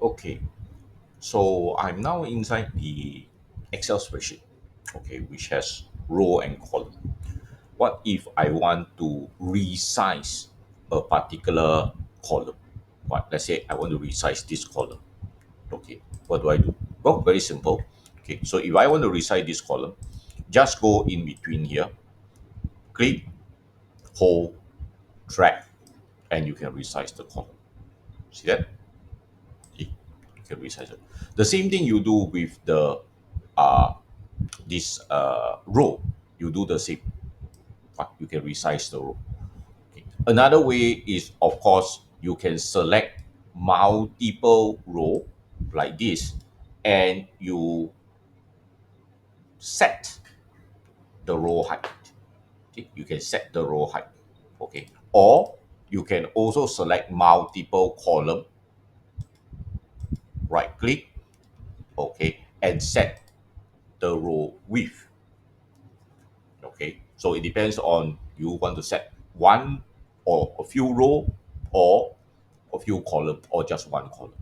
Okay, so I'm now inside the Excel spreadsheet, okay, which has row and column. What if I want to resize a particular column? What, let's say I want to resize this column. Okay, what do I do? Well, very simple. Okay, so if I want to resize this column, just go in between here, click, hold, drag, and you can resize the column. See that? You can resize it. The same thing you do with the uh, this row. You do the same. You can resize the row. Okay. Another way is, of course, you can select multiple row like this, and you set the row height. Okay. You can set the row height. Okay. Or you can also select multiple column, right click, okay, and set the row width. Okay, so it depends on you want to set one or a few row or a few column or just one column.